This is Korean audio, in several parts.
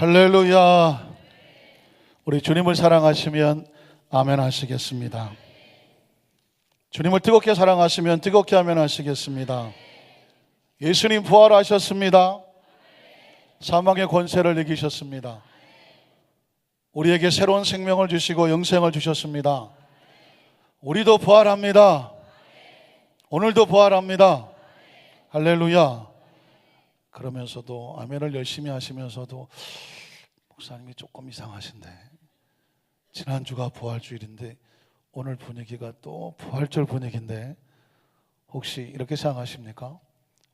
할렐루야. 우리 주님을 사랑하시면 아멘 하시겠습니다. 주님을 뜨겁게 사랑하시면 뜨겁게 아멘 하시겠습니다. 예수님 부활하셨습니다. 사망의 권세를 이기셨습니다. 우리에게 새로운 생명을 주시고 영생을 주셨습니다. 우리도 부활합니다. 오늘도 부활합니다. 할렐루야. 그러면서도 아멘을 열심히 하시면서도 목사님이 조금 이상하신데, 지난주가 부활주일인데 오늘 분위기가 또 부활절 분위기인데 혹시 이렇게 생각하십니까?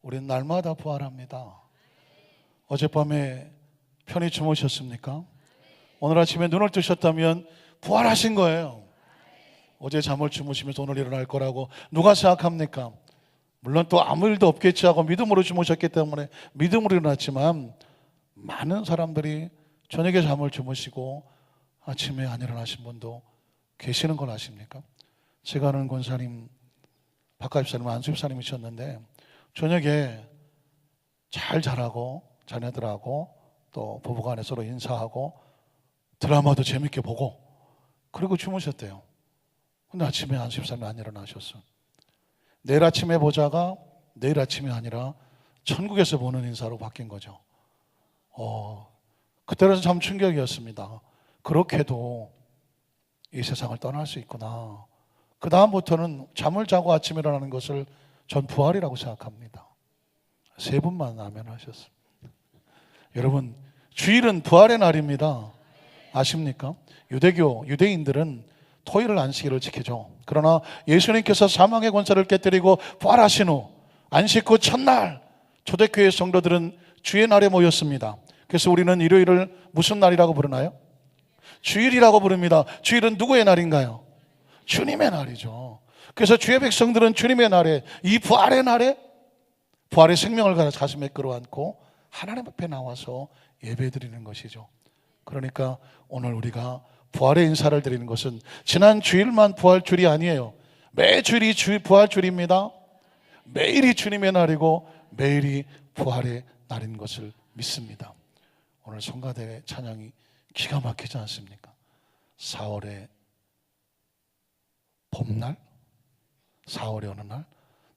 우리는 날마다 부활합니다. 어젯밤에 편히 주무셨습니까? 오늘 아침에 눈을 뜨셨다면 부활하신 거예요. 어제 잠을 주무시면서 오늘 일어날 거라고 누가 생각합니까? 물론 또 아무 일도 없겠지 하고 믿음으로 주무셨기 때문에 믿음으로 일어났지만, 많은 사람들이 저녁에 잠을 주무시고 아침에 안 일어나신 분도 계시는 걸 아십니까? 제가 아는 권사님, 박가집사님, 안수집사님이셨는데 저녁에 잘 자라고 자녀들하고 또 부부간에 서로 인사하고 드라마도 재밌게 보고 그리고 주무셨대요. 근데 아침에 안수집사님이 안 일어나셨어. 내일 아침에 보자가 내일 아침이 아니라 천국에서 보는 인사로 바뀐 거죠. 그때는 참 충격이었습니다. 그렇게도 이 세상을 떠날 수 있구나. 그 다음부터는 잠을 자고 아침에 일어나는 것을 전 부활이라고 생각합니다. 세 분만 아멘 하셨습니다. 여러분, 주일은 부활의 날입니다. 아십니까? 유대인들은 토요일 안식일을 지키죠. 그러나 예수님께서 사망의 권세를 깨뜨리고 부활하신 후 안식 후 첫날 초대교회 성도들은 주의 날에 모였습니다. 그래서 우리는 일요일을 무슨 날이라고 부르나요? 주일이라고 부릅니다. 주일은 누구의 날인가요? 주님의 날이죠. 그래서 주의 백성들은 주님의 날에, 이 부활의 날에 부활의 생명을 가슴에 끌어안고 하나님 앞에 나와서 예배드리는 것이죠. 그러니까 오늘 우리가 부활의 인사를 드리는 것은 지난 주일만 부활주일이 아니에요. 매주일이 부활주일입니다. 매일이 주님의 날이고 매일이 부활의 날인 것을 믿습니다. 오늘 성가대 찬양이 기가 막히지 않습니까? 4월의 봄날? 4월의 어느 날?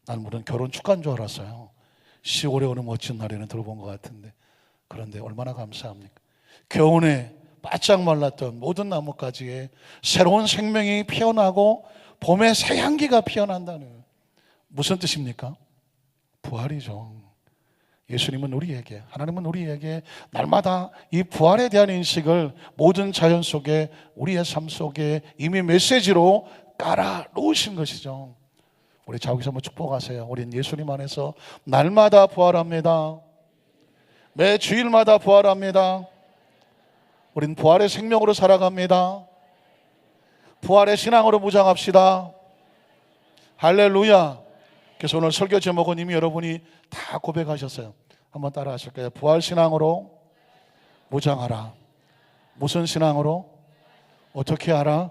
난 물론 결혼 축가인 줄 알았어요. 10월의 어느 멋진 날에는 들어본 것 같은데, 그런데 얼마나 감사합니까? 겨우내 바짝 말랐던 모든 나뭇가지에 새로운 생명이 피어나고 봄에 새 향기가 피어난다는, 무슨 뜻입니까? 부활이죠. 예수님은 우리에게, 하나님은 우리에게 날마다 이 부활에 대한 인식을 모든 자연 속에, 우리의 삶 속에 이미 메시지로 깔아 놓으신 것이죠. 우리 자기서 한번 축복하세요. 우리는 예수님 안에서 날마다 부활합니다. 매 주일마다 부활합니다. 우린 부활의 생명으로 살아갑니다. 부활의 신앙으로 무장합시다. 할렐루야. 그래서 오늘 설교 제목은 이미 여러분이 다 고백하셨어요. 한번 따라 하실까요? 부활 신앙으로 무장하라. 무슨 신앙으로? 어떻게 하라?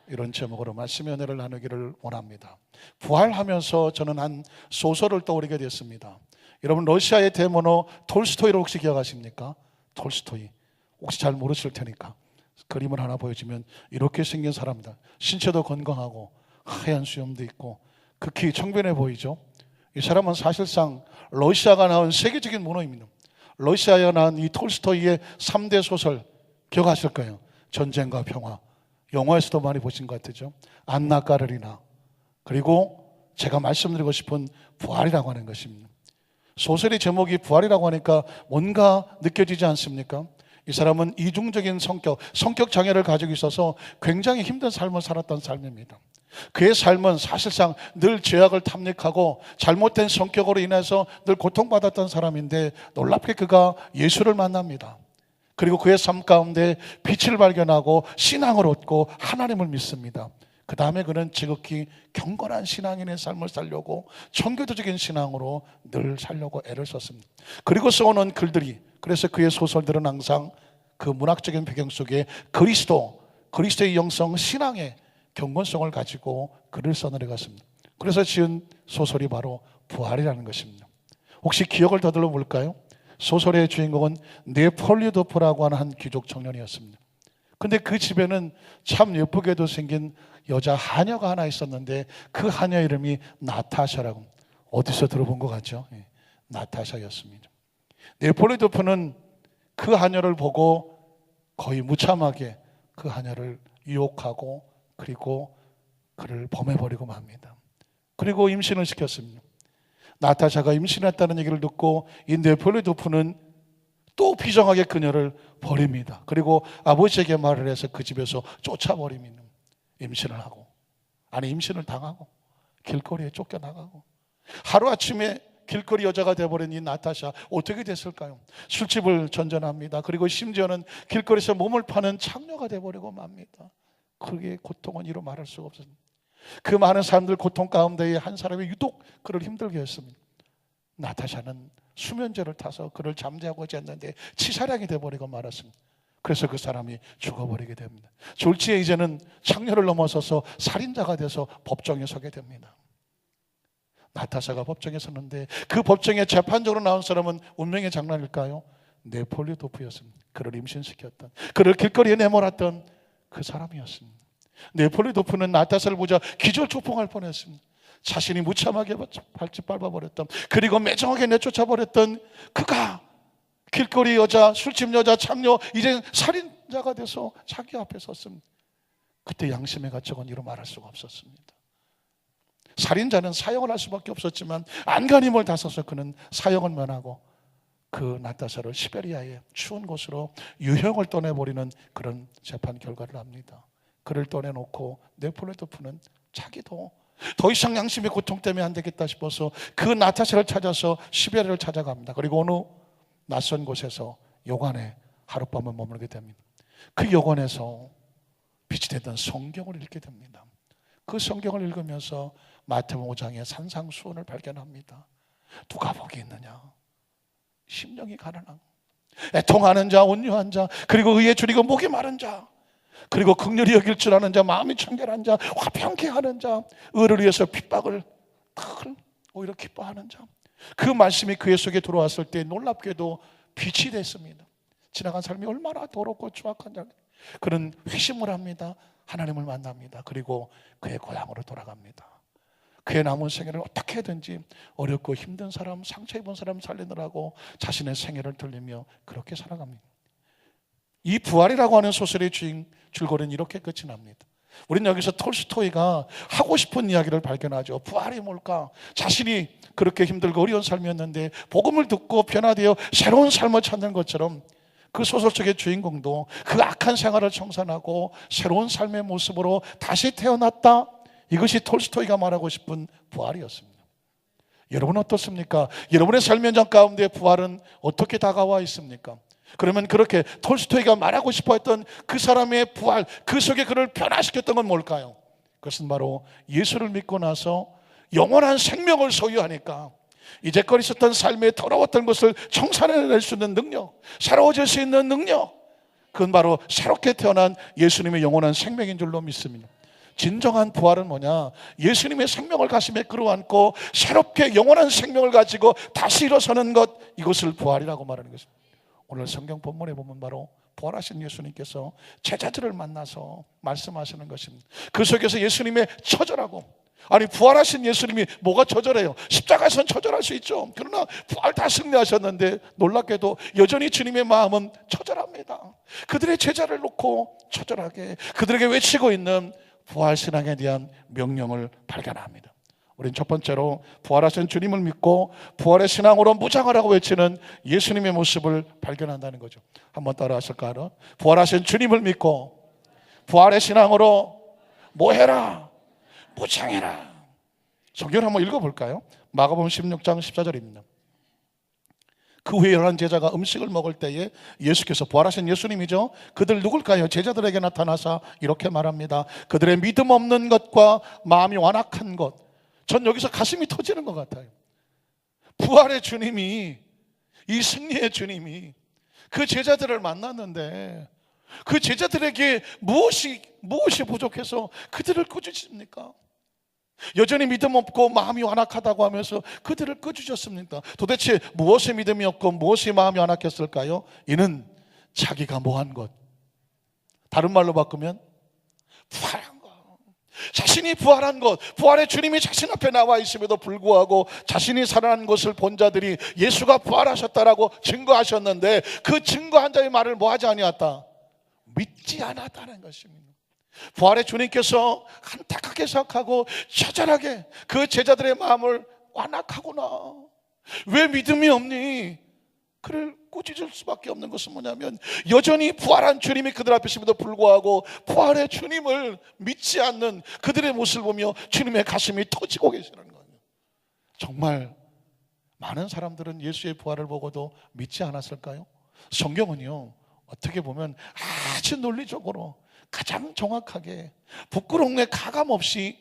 이런 제목으로 말씀의 은혜를 나누기를 원합니다. 부활하면서 저는 한 소설을 떠오르게 됐습니다. 여러분, 러시아의 대문호 톨스토이를 혹시 기억하십니까? 톨스토이. 혹시 잘 모르실 테니까 그림을 하나 보여주면, 이렇게 생긴 사람이다. 신체도 건강하고 하얀 수염도 있고 극히 청변해 보이죠. 이 사람은 사실상 러시아가 낳은 세계적인 문호입니다. 러시아가 낳은 이 톨스토이의 3대 소설 기억하실 거예요. 전쟁과 평화. 영화에서도 많이 보신 것 같죠. 안나 까르리나. 그리고 제가 말씀드리고 싶은 부활이라고 하는 것입니다. 소설의 제목이 부활이라고 하니까 뭔가 느껴지지 않습니까? 이 사람은 이중적인 성격 장애를 가지고 있어서 굉장히 힘든 삶을 살았던 삶입니다. 그의 삶은 사실상 늘 죄악을 탐닉하고 잘못된 성격으로 인해서 늘 고통받았던 사람인데, 놀랍게 그가 예수를 만납니다. 그리고 그의 삶 가운데 빛을 발견하고 신앙을 얻고 하나님을 믿습니다. 그 다음에 그는 지극히 경건한 신앙인의 삶을 살려고 청교도적인 신앙으로 늘 살려고 애를 썼습니다. 그리고 써오는 글들이, 그래서 그의 소설들은 항상 그 문학적인 배경 속에 그리스도의 영성, 신앙의 경건성을 가지고 글을 써내려갔습니다. 그래서 지은 소설이 바로 부활이라는 것입니다. 혹시 기억을 더들어 볼까요? 소설의 주인공은 네폴리도프라고 하는 한 귀족 청년이었습니다. 근데 그 집에는 참 예쁘게도 생긴 여자 하녀가 하나 있었는데 그 하녀 이름이 나타샤라고, 어디서 들어본 것 같죠? 나타샤였습니다. 네폴리도프는 그 하녀를 보고 거의 무참하게 그 하녀를 유혹하고 그리고 그를 범해버리고 맙니다. 그리고 임신을 시켰습니다. 나타샤가 임신했다는 얘기를 듣고 이 네폴리도프는 또 비정하게 그녀를 버립니다. 그리고 아버지에게 말을 해서 그 집에서 쫓아버립니다. 임신을 하고, 아니 임신을 당하고 길거리에 쫓겨나가고, 하루아침에 길거리 여자가 되어버린 이 나타샤 어떻게 됐을까요? 술집을 전전합니다. 그리고 심지어는 길거리에서 몸을 파는 창녀가 되어버리고 맙니다. 그게 고통은 이루 말할 수가 없습니다. 그 많은 사람들 고통 가운데에 한 사람이 유독 그를 힘들게 했습니다. 나타샤는 수면제를 타서 그를 잠재우고자 했는데 치사량이 되어버리고 말았습니다. 그래서 그 사람이 죽어버리게 됩니다. 졸지에 이제는 창녀를 넘어서서 살인자가 돼서 법정에 서게 됩니다. 나타샤가 법정에 섰는데 그 법정에 재판적으로 나온 사람은 운명의 장난일까요? 네폴리도프였습니다. 그를 임신시켰던, 그를 길거리에 내몰았던 그 사람이었습니다. 네폴리도프는 나타샤를 보자 기절초풍할 뻔했습니다. 자신이 무참하게 발짓 밟아버렸던, 그리고 매정하게 내쫓아버렸던 그가 길거리 여자, 술집 여자, 창녀, 이제 살인자가 돼서 자기 앞에 섰습니다. 그때 양심의 가책은 이루 말할 수가 없었습니다. 살인자는 사형을 할 수밖에 없었지만 안간힘을 다써서 그는 사형을 면하고 그 나타샤를 시베리아의 추운 곳으로 유형을 떠내버리는 그런 재판 결과를 합니다. 그를 떠내놓고 네폴리도프는 자기도 더 이상 양심의 고통 때문에 안 되겠다 싶어서 그 나타샤를 찾아서 시베리아를 찾아갑니다. 그리고 어느 낯선 곳에서 요관에 하룻밤을 머물게 됩니다. 그 요관에서 빛이 되던 성경을 읽게 됩니다. 그 성경을 읽으면서 마태복음 5장의 산상수훈을 발견합니다. 누가 복이 있느냐? 심령이 가난한, 애통하는 자, 온유한 자, 그리고 의에 줄이고 목이 마른 자, 그리고 긍휼히 여길 줄 아는 자, 마음이 청결한 자, 화평케 하는 자, 의를 위해서 핍박을 오히려 기뻐하는 자. 그 말씀이 그의 속에 들어왔을 때 놀랍게도 빛이 됐습니다. 지나간 삶이 얼마나 더럽고 추악한지. 그는 회심을 합니다. 하나님을 만납니다. 그리고 그의 고향으로 돌아갑니다. 그의 남은 생애를 어떻게든지 어렵고 힘든 사람, 상처 입은 사람 살리느라고 자신의 생애를 돌리며 그렇게 살아갑니다. 이 부활이라고 하는 소설의 줄거리는 이렇게 끝이 납니다. 우리는 여기서 톨스토이가 하고 싶은 이야기를 발견하죠. 부활이 뭘까? 자신이 그렇게 힘들고 어려운 삶이었는데 복음을 듣고 변화되어 새로운 삶을 찾는 것처럼 그 소설 속의 주인공도 그 악한 생활을 청산하고 새로운 삶의 모습으로 다시 태어났다. 이것이 톨스토이가 말하고 싶은 부활이었습니다. 여러분 어떻습니까? 여러분의 삶 현장 가운데 부활은 어떻게 다가와 있습니까? 그러면 그렇게 톨스토이가 말하고 싶어 했던 그 사람의 부활, 그 속에 그를 변화시켰던 건 뭘까요? 그것은 바로 예수를 믿고 나서 영원한 생명을 소유하니까 이제껏 있었던 삶의 더러웠던 것을 청산해낼 수 있는 능력, 새로워질 수 있는 능력, 그건 바로 새롭게 태어난 예수님의 영원한 생명인 줄로 믿습니다. 진정한 부활은 뭐냐? 예수님의 생명을 가슴에 끌어안고 새롭게 영원한 생명을 가지고 다시 일어서는 것, 이것을 부활이라고 말하는 것입니다. 오늘 성경 본문에 보면 바로 부활하신 예수님께서 제자들을 만나서 말씀하시는 것입니다. 그 속에서 예수님의 처절하고, 아니 부활하신 예수님이 뭐가 처절해요? 십자가에서는 처절할 수 있죠. 그러나 부활 다 승리하셨는데 놀랍게도 여전히 주님의 마음은 처절합니다. 그들의 제자를 놓고 처절하게 그들에게 외치고 있는 부활신앙에 대한 명령을 발견합니다. 우린 첫 번째로 부활하신 주님을 믿고 부활의 신앙으로 무장하라고 외치는 예수님의 모습을 발견한다는 거죠. 한번 따라 하실까요? 부활하신 주님을 믿고 부활의 신앙으로 뭐 해라? 무장해라. 성경을 한번 읽어볼까요? 마가복음 16장 14절입니다. 그 후에 11 제자가 음식을 먹을 때에 예수께서, 부활하신 예수님이죠, 그들 누굴까요? 제자들에게 나타나사 이렇게 말합니다. 그들의 믿음 없는 것과 마음이 완악한 것. 전 여기서 가슴이 터지는 것 같아요. 부활의 주님이, 이 승리의 주님이 그 제자들을 만났는데 그 제자들에게 무엇이 부족해서 그들을 꾸짖습니까? 여전히 믿음 없고 마음이 완악하다고 하면서 그들을 꺼주셨습니까? 도대체 무엇에 믿음이 없고 무엇이 마음이 완악했을까요? 이는 자기가 뭐한 것, 다른 말로 바꾸면 부활한 것, 자신이 부활한 것, 부활의 주님이 자신 앞에 나와 있음에도 불구하고 자신이 살아난 것을 본 자들이 예수가 부활하셨다라고 증거하셨는데 그 증거한 자의 말을 뭐하지 아니었다? 믿지 않았다는 것입니다. 부활의 주님께서 안타깝게 생각하고 처절하게 그 제자들의 마음을 완악하구나, 왜 믿음이 없니? 그를 꾸짖을 수밖에 없는 것은 뭐냐면 여전히 부활한 주님이 그들 앞에 있음에도 불구하고 부활의 주님을 믿지 않는 그들의 모습을 보며 주님의 가슴이 터지고 계시는 거예요. 정말 많은 사람들은 예수의 부활을 보고도 믿지 않았을까요? 성경은요, 어떻게 보면 아주 논리적으로 가장 정확하게 부끄러움에 가감 없이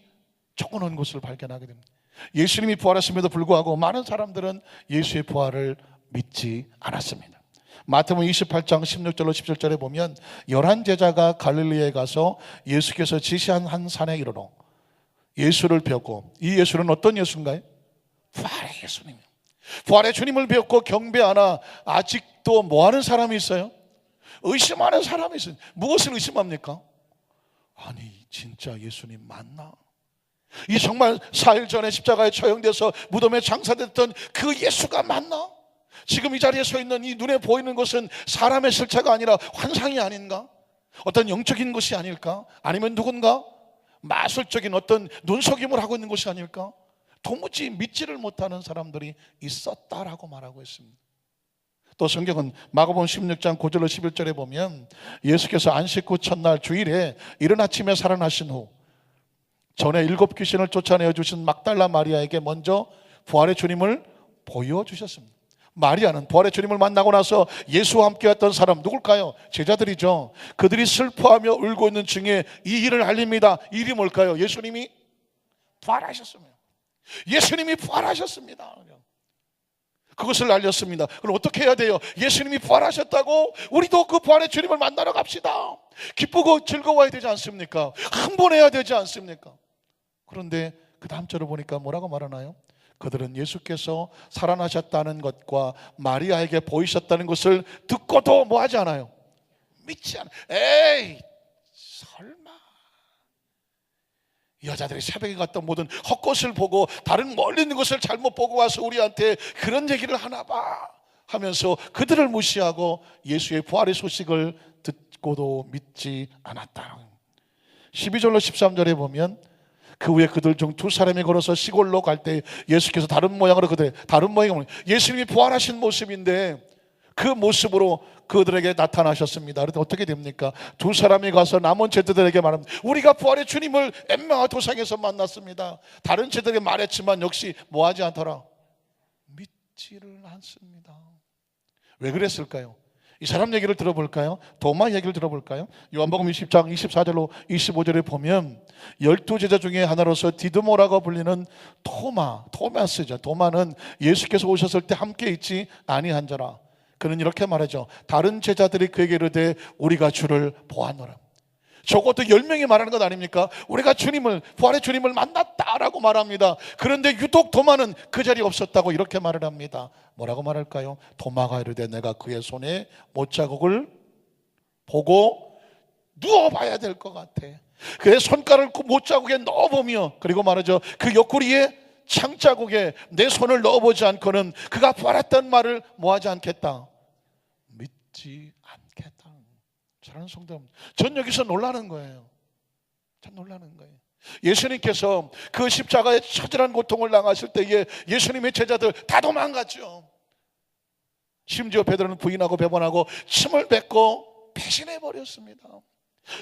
적어놓은 것을 발견하게 됩니다. 예수님이 부활하심에도 불구하고 많은 사람들은 예수의 부활을 믿지 않았습니다. 마태복음 28장 16절로 17절에 보면 11제자가 갈릴리에 가서 예수께서 지시한 한 산에 이르러 예수를 배웠고, 이 예수는 어떤 예수인가요? 부활의 예수님이에요. 부활의 주님을 배웠고 경배하나 아직도 뭐하는 사람이 있어요? 의심하는 사람이 있어요. 무엇을 의심합니까? 아니 진짜 예수님 맞나? 이 정말 4일 전에 십자가에 처형돼서 무덤에 장사됐던 그 예수가 맞나? 지금 이 자리에 서 있는 이 눈에 보이는 것은 사람의 실체가 아니라 환상이 아닌가? 어떤 영적인 것이 아닐까? 아니면 누군가 마술적인 어떤 눈속임을 하고 있는 것이 아닐까? 도무지 믿지를 못하는 사람들이 있었다라고 말하고 있습니다. 또 성경은 마가복음 16장 9절로 11절에 보면 예수께서 안식 후 첫날 주일에 이른 아침에 살아나신 후 전에 7 귀신을 쫓아내어 주신 막달라 마리아에게 먼저 부활의 주님을 보여주셨습니다. 마리아는 부활의 주님을 만나고 나서 예수와 함께 왔던 사람 누굴까요? 제자들이죠. 그들이 슬퍼하며 울고 있는 중에 이 일을 알립니다. 이 일이 뭘까요? 예수님이 부활하셨습니다. 예수님이 부활하셨습니다. 그것을 알렸습니다. 그럼 어떻게 해야 돼요? 예수님이 부활하셨다고 우리도 그 부활의 주님을 만나러 갑시다. 기쁘고 즐거워야 되지 않습니까? 흥분해야 되지 않습니까? 그런데 그 다음 절을 보니까 뭐라고 말하나요? 그들은 예수께서 살아나셨다는 것과 마리아에게 보이셨다는 것을 듣고도 뭐 하지 않아요? 믿지 않아요. 에이 설마 여자들이 새벽에 갔던 모든 헛것을 보고 다른 멀리 있는 것을 잘못 보고 와서 우리한테 그런 얘기를 하나 봐 하면서 그들을 무시하고 예수의 부활의 소식을 듣고도 믿지 않았다. 12절로 13절에 보면 그 후에 그들 중 2사람이 걸어서 시골로 갈 때 예수께서 다른 모양으로 다른 모양으로 예수님이 부활하신 모습인데 그 모습으로 그들에게 나타나셨습니다. 그런데 어떻게 됩니까? 2사람이 가서 남은 제자들에게 말합니다. 우리가 부활의 주님을 엠마오 도상에서 만났습니다. 다른 제자들에게 말했지만 역시 뭐하지 않더라? 믿지를 않습니다. 왜 그랬을까요? 이 사람 얘기를 들어볼까요? 도마 얘기를 들어볼까요? 요한복음 20장 24절로 25절에 보면 12제자 중에 하나로서 디드모라고 불리는 토마스죠. 토마는 예수께서 오셨을 때 함께 있지 아니한 자라. 그는 이렇게 말하죠. 다른 제자들이 그에게 이르되 우리가 주를 보았노라. 적어도 10명이 말하는 것 아닙니까? 우리가 부활의 주님을 만났다라고 말합니다. 그런데 유독 도마는 그 자리에 없었다고 이렇게 말을 합니다. 뭐라고 말할까요? 도마가 이르되 내가 그의 손에 못자국을 보고 누워봐야 될 것 같아. 그의 손가락을 그 못자국에 넣어보며 그리고 말하죠. 그 옆구리에 창자국에 내 손을 넣어보지 않고는 그가 부활했던 말을 뭐하지 않겠다? 믿지 않겠다. 사랑하는 성도 여러분, 전 여기서 놀라는 거예요. 전 놀라는 거예요. 예수님께서 그 십자가의 처절한 고통을 당하실 때에 예수님의 제자들 다 도망갔죠. 심지어 베드로는 부인하고 배반하고 침을 뱉고 배신해버렸습니다.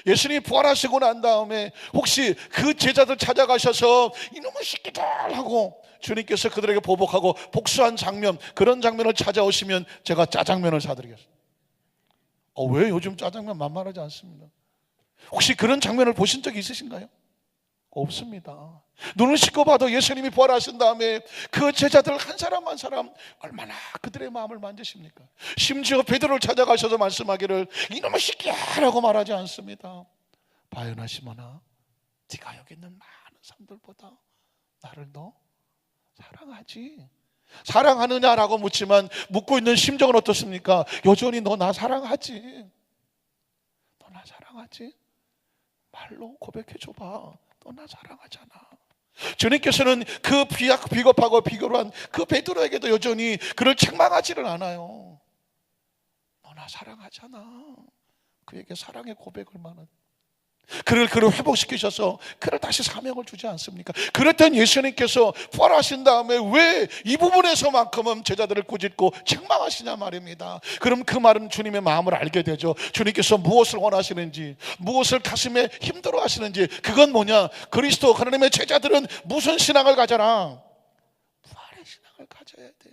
예수님이 부활하시고 난 다음에 혹시 그 제자들 찾아가셔서 이놈의 새끼들 하고 주님께서 그들에게 보복하고 복수한 장면, 그런 장면을 찾아오시면 제가 짜장면을 사드리겠습니다. 왜 요즘 짜장면 만만하지 않습니다. 혹시 그런 장면을 보신 적이 있으신가요? 없습니다. 눈을 씻고 봐도 예수님이 부활하신 다음에 그 제자들 한 사람 한 사람 얼마나 그들의 마음을 만지십니까? 심지어 베드로를 찾아가셔서 말씀하기를 이놈의 새끼야라고 말하지 않습니다. 바요나 시몬아, 네가 여기 있는 많은 사람들보다 나를 너 사랑하지? 사랑하느냐라고 묻지만 묻고 있는 심정은 어떻습니까? 여전히 너 나 사랑하지? 너 나 사랑하지? 말로 고백해 줘봐. 너 나 사랑하잖아. 주님께서는 그 비겁하고 비굴한 그 베드로에게도 여전히 그를 책망하지는 않아요. 너 나 사랑하잖아. 그에게 사랑의 고백을 많은 그를 회복시키셔서 그를 다시 사명을 주지 않습니까? 그랬던 예수님께서 부활하신 다음에 왜 이 부분에서만큼은 제자들을 꾸짖고 책망하시냐 말입니다. 그럼 그 말은 주님의 마음을 알게 되죠. 주님께서 무엇을 원하시는지, 무엇을 가슴에 힘들어 하시는지. 그건 뭐냐? 그리스도 하나님의 제자들은 무슨 신앙을 가져라? 부활의 신앙을 가져야 돼.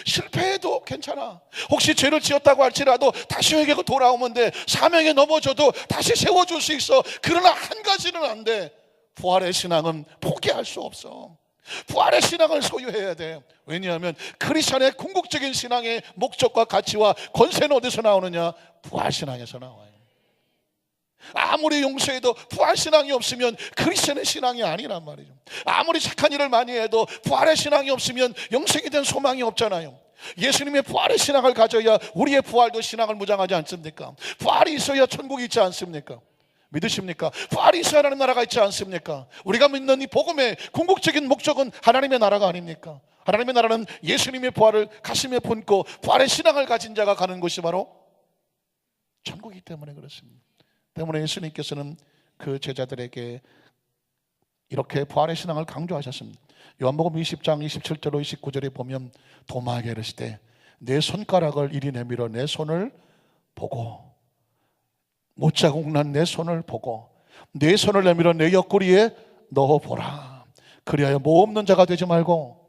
실패해도 괜찮아. 혹시 죄를 지었다고 할지라도 다시 회개가 돌아오면 돼. 사명에 넘어져도 다시 세워줄 수 있어. 그러나 한 가지는 안 돼. 부활의 신앙은 포기할 수 없어. 부활의 신앙을 소유해야 돼. 왜냐하면 크리스천의 궁극적인 신앙의 목적과 가치와 권세는 어디서 나오느냐? 부활 신앙에서 나와요. 아무리 용서해도 부활 신앙이 없으면 크리스천의 신앙이 아니란 말이죠. 아무리 착한 일을 많이 해도 부활의 신앙이 없으면 영생에 대한 소망이 없잖아요. 예수님의 부활의 신앙을 가져야 우리의 부활도 신앙을 무장하지 않습니까? 부활이 있어야 천국이 있지 않습니까? 믿으십니까? 부활이 있어야 하나님 나라가 있지 않습니까? 우리가 믿는 이 복음의 궁극적인 목적은 하나님의 나라가 아닙니까? 하나님의 나라는 예수님의 부활을 가슴에 품고 부활의 신앙을 가진 자가 가는 곳이 바로 천국이기 때문에 그렇습니다. 때문에 예수님께서는 그 제자들에게 이렇게 부활의 신앙을 강조하셨습니다. 요한복음 20장 27절로 29절에 보면 도마에게 이르시되 내 손가락을 이리 내밀어 내 손을 보고 못자국 난 내 손을 보고 내 손을 내밀어 내 옆구리에 넣어보라. 그리하여 뭐 없는 자가 되지 말고.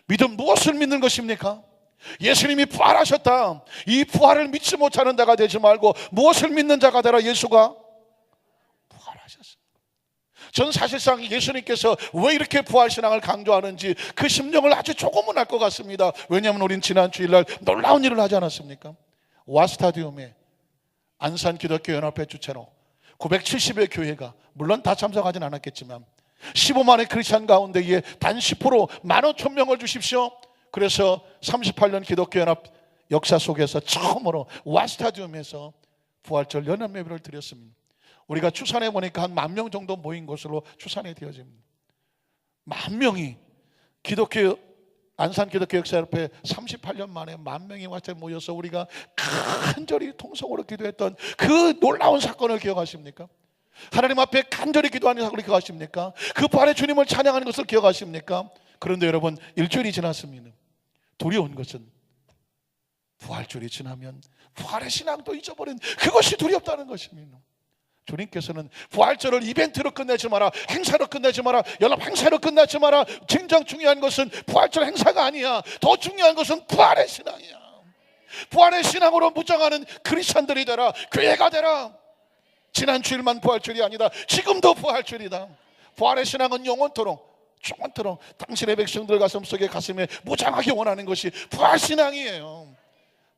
믿음 무엇을 믿는 것입니까? 예수님이 부활하셨다. 이 부활을 믿지 못하는 자가 되지 말고 무엇을 믿는 자가 되라. 예수가 부활하셨습니다. 저는 사실상 예수님께서 왜 이렇게 부활신앙을 강조하는지 그 심령을 아주 조금은 알 것 같습니다. 왜냐하면 우린 지난 주일날 놀라운 일을 하지 않았습니까? 와스타디움에 안산기독교연합회 주최로 970여 교회가, 물론 다 참석하진 않았겠지만 15만의 크리스찬 가운데에 단 10% 15,000명을 주십시오. 그래서 38년 기독교연합 역사 속에서 처음으로 와스타디움에서 부활절 연합 예배를 드렸습니다. 우리가 추산해 보니까 한 10,000명 정도 모인 것으로 추산이 되어집니다. 10,000명이 기독교 안산기독교 역사협회 38년 만에 10,000명이 와서 모여서 우리가 간절히 통성으로 기도했던 그 놀라운 사건을 기억하십니까? 하나님 앞에 간절히 기도하는 사건을 기억하십니까? 그 부활의 주님을 찬양하는 것을 기억하십니까? 그런데 여러분, 일주일이 지났습니다. 두려운 것은 부활절이 지나면 부활의 신앙도 잊어버린 그것이 두렵다는 것입니다. 주님께서는 부활절을 이벤트로 끝내지 마라, 행사로 끝내지 마라, 연합 행사로 끝내지 마라. 진정 중요한 것은 부활절 행사가 아니야. 더 중요한 것은 부활의 신앙이야. 부활의 신앙으로 무장하는 크리스찬들이 되라, 교회가 되라. 지난 주일만 부활절이 아니다. 지금도 부활절이다. 부활의 신앙은 영원토록 당신의 백성들 가슴에 무장하게 원하는 것이 부활신앙이에요.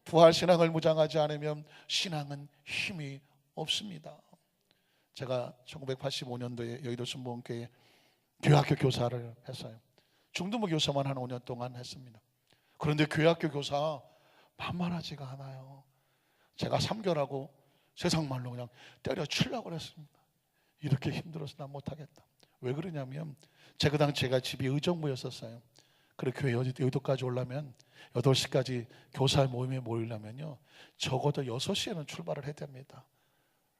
부활신앙을 무장하지 않으면 신앙은 힘이 없습니다. 제가 1985년도에 여의도 순복음교회 교회학교 교사를 했어요. 중등부 교사만 한 5년 동안 했습니다. 그런데 교회학교 교사 만만하지가 않아요. 제가 3개월하고 세상 말로 그냥 때려치려고 그랬습니다. 이렇게 힘들어서 난 못하겠다. 왜 그러냐면 제가 집이 의정부였었어요. 그리고 교회 여의도까지 오려면 8시까지 교사 모임에 모이려면요 적어도 6시에는 출발을 해야 됩니다.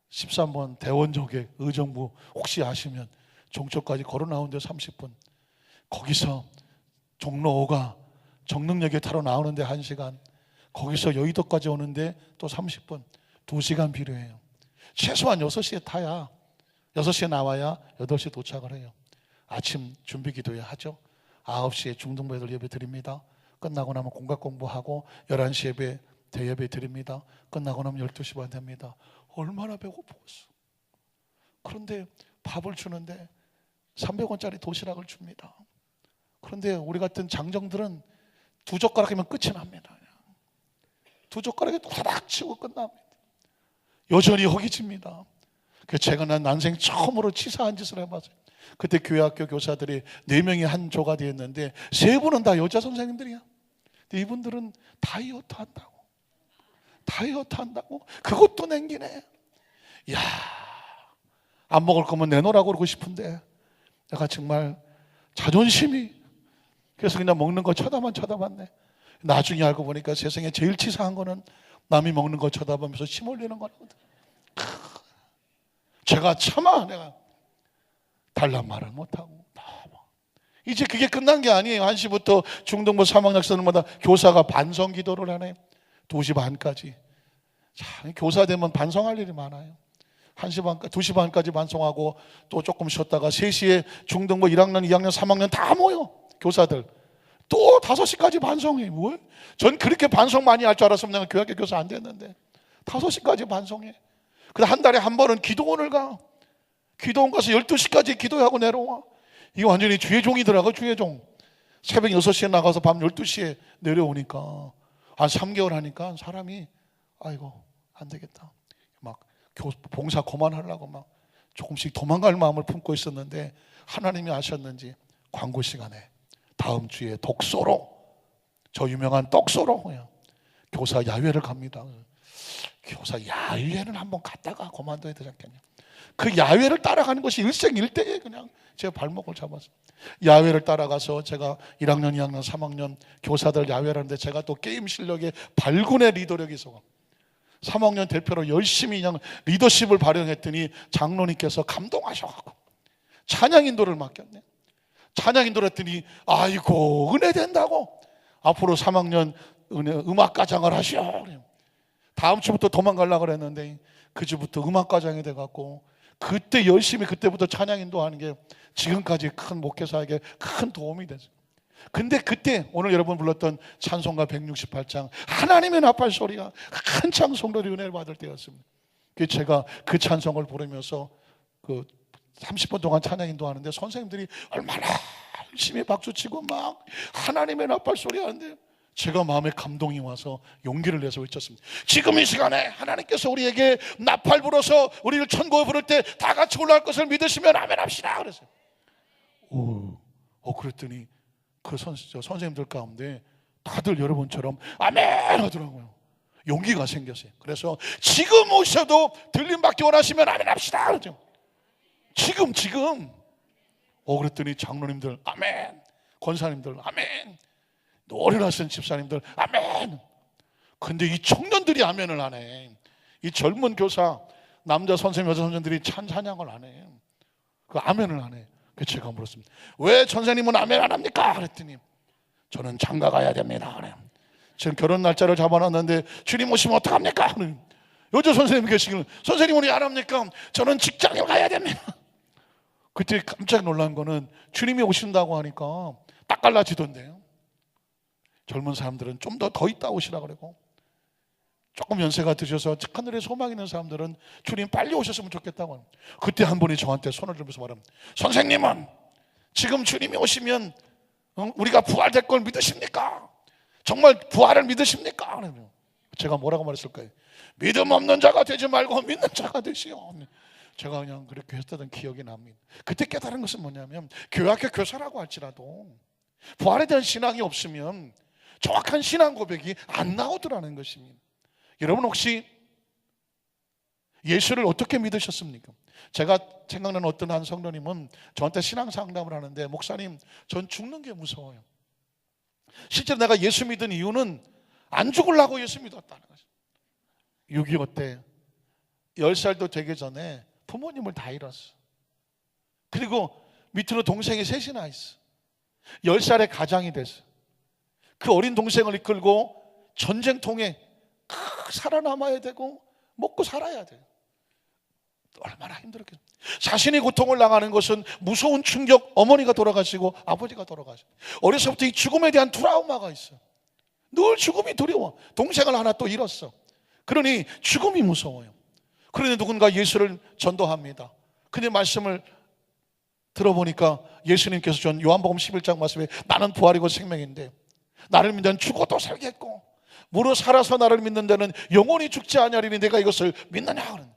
13번 대원역에 의정부 혹시 아시면 종초까지 걸어 나오는데 30분, 거기서 종로 5가 정릉역에 타러 나오는데 1시간, 거기서 여의도까지 오는데 또 30분, 2시간 필요해요. 최소한 6시에 타야 6시에 나와야 8시에 도착을 해요. 아침 준비 기도회 하죠. 9시에 중등부 애들 예배 드립니다. 끝나고 나면 공각 공부하고 11시 예배 대예배 드립니다. 끝나고 나면 12시 반 됩니다. 얼마나 배고팠어. 그런데 밥을 주는데 300원짜리 도시락을 줍니다. 그런데 우리 같은 장정들은 2젓가락이면 끝이 납니다. 2젓가락에 후다닥 치고 끝납니다. 여전히 허기집니다. 그래서 제가 난생 처음으로 치사한 짓을 해봤어요. 그때 교회학교 교사들이 4명이 한 조가 되었는데 3분은 다 여자 선생님들이야. 근데 이분들은 다이어트 한다고 그것도 남기네. 야, 안 먹을 거면 내놓으라고 그러고 싶은데 내가 정말 자존심이, 그래서 그냥 먹는 거 쳐다봤네. 나중에 알고 보니까 세상에 제일 치사한 거는 남이 먹는 거 쳐다보면서 침 흘리는 거거든. 제가 차마 내가 달란 말을 못하고. 이제 그게 끝난 게 아니에요. 1시부터 중등부 3학년 학생들마다 교사가 반성 기도를 하네. 2시 반까지. 자, 교사 되면 반성할 일이 많아요. 1시 반까지, 2시 반까지 반성하고 또 조금 쉬었다가 3시에 중등부 1학년, 2학년, 3학년 다 모여. 교사들. 또 5시까지 반성해. 뭘? 전 그렇게 반성 많이 할 줄 알았으면 내가 교회학교 교사 안 됐는데 5시까지 반성해. 그래서 한 달에 한 번은 기도원을 가. 기도원 가서 12시까지 기도하고 내려와. 이거 완전히 주의종이더라고. 주의종. 새벽 6시에 나가서 밤 12시에 내려오니까 한 3개월 하니까 사람이 아이고 안 되겠다, 막 봉사 그만하려고 막 조금씩 도망갈 마음을 품고 있었는데 하나님이 아셨는지 광고 시간에 다음 주에 독서로, 저 유명한 떡소로 교사 야외를 갑니다. 교사 야외는 한번 갔다가 그만둬야 되지 않겠냐. 그 야외를 따라가는 것이 일생일대에 그냥 제 발목을 잡았어요. 야외를 따라가서 제가 1학년, 2학년, 3학년 교사들 야외를 하는데 제가 또 게임 실력에 발군의 리더력이 있어 3학년 대표로 열심히 그냥 리더십을 발휘했더니 장로님께서 감동하셔가지고 찬양 인도를 맡겼네. 찬양 인도를 했더니 아이고 은혜 된다고 앞으로 3학년 음악과장을 하시오. 다음 주부터 도망가려고 그랬는데 그 주부터 음악과장이 돼갖고 그때 열심히 그때부터 찬양 인도하는 게 지금까지 큰 목회사에게 큰 도움이 됐어요. 근데 그때 오늘 여러분 불렀던 찬송가 168장 하나님의 나팔 소리가 큰 찬송으로 은혜를 받을 때였습니다. 제가 그 찬송을 부르면서 그 30분 동안 찬양 인도하는데 선생님들이 얼마나 열심히 박수치고 막 하나님의 나팔 소리 하는데 제가 마음에 감동이 와서 용기를 내서 외쳤습니다. 지금 이 시간에 하나님께서 우리에게 나팔 불어서 우리를 천국에 부를 때 다 같이 올라갈 것을 믿으시면 아멘 합시다 그랬어요. 그랬더니 그 선생님들 가운데 다들 여러분처럼 아멘 하더라고요. 용기가 생겼어요. 그래서 지금 오셔도 들림받기 원하시면 아멘 합시다 그러죠. 지금 그랬더니 장로님들 아멘, 권사님들 아멘, 노래를 하시는 집사님들 아멘. 근데 이 청년들이 아멘을 안 해. 이 젊은 교사 남자 선생님 여자 선생님들이 찬양을 안 해. 그 아멘을 안 해. 그래서 제가 물었습니다. 왜 선생님은 아멘 안 합니까? 그랬더니 저는 장가 가야 됩니다. 그래. 지금 결혼 날짜를 잡아놨는데 주님 오시면 어떡합니까? 여자 선생님 계시길래 선생님 우리 안 합니까? 저는 직장에 가야 됩니다. 그때 깜짝 놀란 거는 주님이 오신다고 하니까 딱 갈라지던데요. 젊은 사람들은 좀 더 있다 오시라 그러고 조금 연세가 드셔서 하늘에 소망 있는 사람들은 주님 빨리 오셨으면 좋겠다고. 그때 한 분이 저한테 손을 들면서 말합니다. 선생님은 지금 주님이 오시면 우리가 부활될 걸 믿으십니까? 정말 부활을 믿으십니까? 제가 뭐라고 말했을까요? 믿음 없는 자가 되지 말고 믿는 자가 되시오. 제가 그냥 그렇게 했던 기억이 납니다. 그때 깨달은 것은 뭐냐면 교회학교 교사라고 할지라도 부활에 대한 신앙이 없으면 정확한 신앙 고백이 안 나오더라는 것입니다. 여러분 혹시 예수를 어떻게 믿으셨습니까? 제가 생각나는 어떤 한 성도님은 저한테 신앙 상담을 하는데 목사님 전 죽는 게 무서워요. 실제로 내가 예수 믿은 이유는 안 죽으려고 예수 믿었다는 거죠. 6.25 때 10살도 되기 전에 부모님을 다 잃었어. 그리고 밑으로 동생이 셋이나 있어. 10살에 가장이 됐어. 그 어린 동생을 이끌고 전쟁통에 살아남아야 되고 먹고 살아야 돼. 얼마나 힘들었겠어. 자신이 고통을 당하는 것은 무서운 충격. 어머니가 돌아가시고 아버지가 돌아가시고 어려서부터 이 죽음에 대한 트라우마가 있어. 늘 죽음이 두려워. 동생을 하나 또 잃었어. 그러니 죽음이 무서워요. 그러니 누군가 예수를 전도합니다. 근데 말씀을 들어보니까 예수님께서 전 요한복음 11장 말씀에 나는 부활이고 생명인데 나를 믿는 죽어도 살겠고 무릇 살아서 나를 믿는 데는 영원히 죽지 아니하리니 내가 이것을 믿느냐.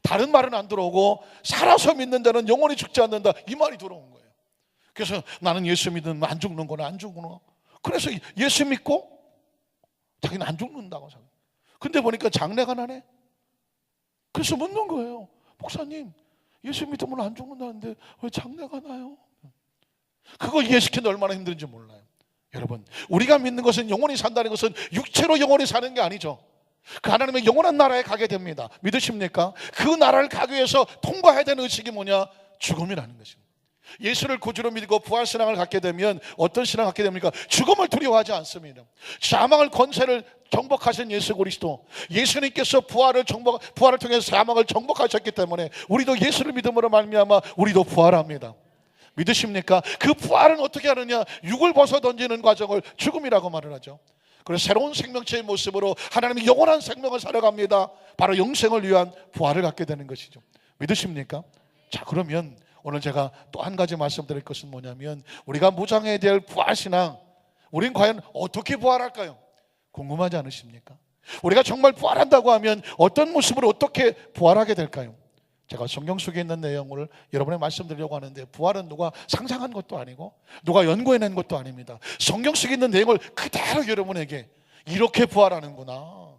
다른 말은 안 들어오고 살아서 믿는 자는 영원히 죽지 않는다, 이 말이 들어온 거예요. 그래서 나는 예수 믿으면 안 죽는구나, 안 죽는구나. 그래서 예수 믿고 자기는 안 죽는다고 생각해요. 근데 보니까 장래가 나네. 그래서 묻는 거예요. 목사님, 예수 믿으면 안 죽는다는데 왜 장래가 나요? 그거 이해시키는데 얼마나 힘든지 몰라요. 여러분, 우리가 믿는 것은 영원히 산다는 것은 육체로 영원히 사는 게 아니죠. 그 하나님의 영원한 나라에 가게 됩니다. 믿으십니까? 그 나라를 가기 위해서 통과해야 되는 의식이 뭐냐? 죽음이라는 것입니다. 예수를 구주로 믿고 부활신앙을 갖게 되면 어떤 신앙을 갖게 됩니까? 죽음을 두려워하지 않습니다. 사망을 권세를 정복하신 예수 그리스도, 예수님께서 부활을 통해서 사망을 정복하셨기 때문에 우리도 예수를 믿음으로 말미암아 우리도 부활합니다. 믿으십니까? 그 부활은 어떻게 하느냐? 육을 벗어 던지는 과정을 죽음이라고 말을 하죠. 그래서 새로운 생명체의 모습으로 하나님이 영원한 생명을 살아갑니다. 바로 영생을 위한 부활을 갖게 되는 것이죠. 믿으십니까? 자, 그러면 오늘 제가 또 한 가지 말씀드릴 것은 뭐냐면, 우리가 무장해야 될 부활신앙, 우린 과연 어떻게 부활할까요? 궁금하지 않으십니까? 우리가 정말 부활한다고 하면 어떤 모습으로 어떻게 부활하게 될까요? 제가 성경 속에 있는 내용을 여러분에게 말씀드리려고 하는데, 부활은 누가 상상한 것도 아니고 누가 연구해낸 것도 아닙니다. 성경 속에 있는 내용을 그대로 여러분에게 이렇게 부활하는구나.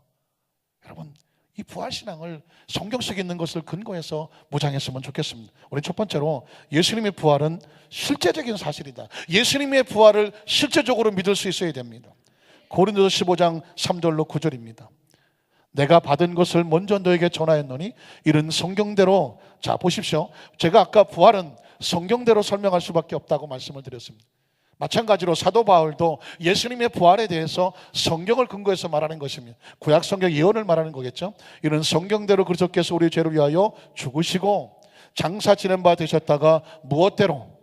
여러분, 이 부활신앙을 성경 속에 있는 것을 근거해서 무장했으면 좋겠습니다. 우리 첫 번째로, 예수님의 부활은 실제적인 사실이다. 예수님의 부활을 실제적으로 믿을 수 있어야 됩니다. 고린도서 15장 3절로 9절입니다. 내가 받은 것을 먼저 너에게 전하였노니 이는 성경대로. 자, 보십시오. 제가 아까 부활은 성경대로 설명할 수밖에 없다고 말씀을 드렸습니다. 마찬가지로 사도 바울도 예수님의 부활에 대해서 성경을 근거해서 말하는 것입니다. 구약 성경 예언을 말하는 거겠죠. 이는 성경대로 그리스도께서 우리 죄를 위하여 죽으시고 장사 지낸 바 되셨다가 무엇대로?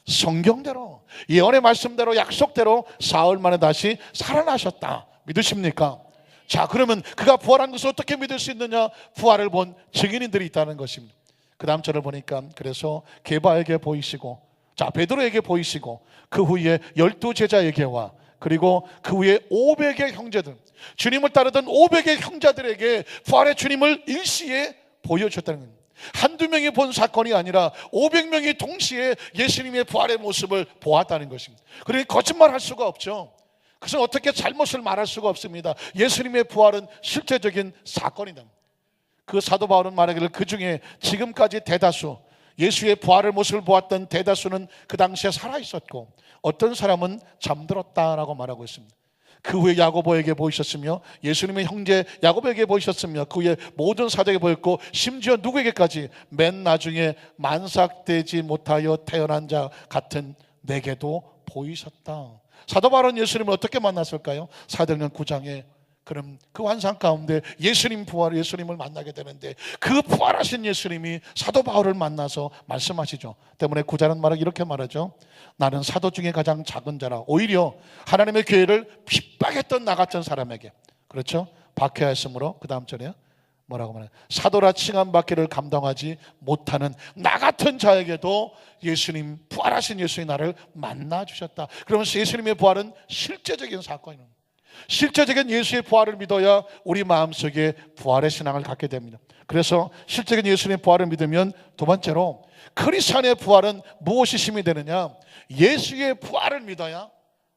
성경대로, 예언의 말씀대로, 약속대로 사흘 만에 다시 살아나셨다. 믿으십니까? 자, 그러면 그가 부활한 것을 어떻게 믿을 수 있느냐? 부활을 본 증인들이 있다는 것입니다. 그 다음 절을 보니까, 그래서 게바에게 보이시고, 자, 베드로에게 보이시고, 그 후에 12제자에게와 그리고 그 후에 500의 형제들, 주님을 따르던 500의 형제들에게 부활의 주님을 일시에 보여주셨다는 겁니다. 한두 명이 본 사건이 아니라 500명이 동시에 예수님의 부활의 모습을 보았다는 것입니다. 그러니 거짓말할 수가 없죠. 그래서 어떻게 잘못을 말할 수가 없습니다. 예수님의 부활은 실제적인 사건이다. 그 사도 바울은 말하기를, 그 중에 지금까지 대다수, 예수의 부활의 모습을 보았던 대다수는 그 당시에 살아있었고 어떤 사람은 잠들었다라고 말하고 있습니다. 그 후에 야고보에게 보이셨으며, 예수님의 형제 야고보에게 보이셨으며, 그 후에 모든 사도에게 보였고, 심지어 누구에게까지? 맨 나중에 만삭되지 못하여 태어난 자 같은 내게도 보이셨다. 사도 바울은 예수님을 어떻게 만났을까요? 사도행전 9장에 그럼 그 환상 가운데 예수님을 만나게 되는데, 그 부활하신 예수님이 사도 바울을 만나서 말씀하시죠. 때문에 9장은 말을 이렇게 말하죠. 나는 사도 중에 가장 작은 자라. 오히려 하나님의 교회를 핍박했던 나 같은 사람에게, 그렇죠? 박해하였으므로, 그 다음 절에요, 뭐라고 말해요? 사도라 칭함받기를 감당하지 못하는 나 같은 자에게도 예수님, 부활하신 예수님 나를 만나주셨다. 그러면서 예수님의 부활은 실제적인 사건입니다. 실제적인 예수의 부활을 믿어야 우리 마음속에 부활의 신앙을 갖게 됩니다. 그래서 실제적인 예수님의 부활을 믿으면, 두 번째로, 크리스찬의 부활은 무엇이 힘이 되느냐? 예수의 부활을 믿어야,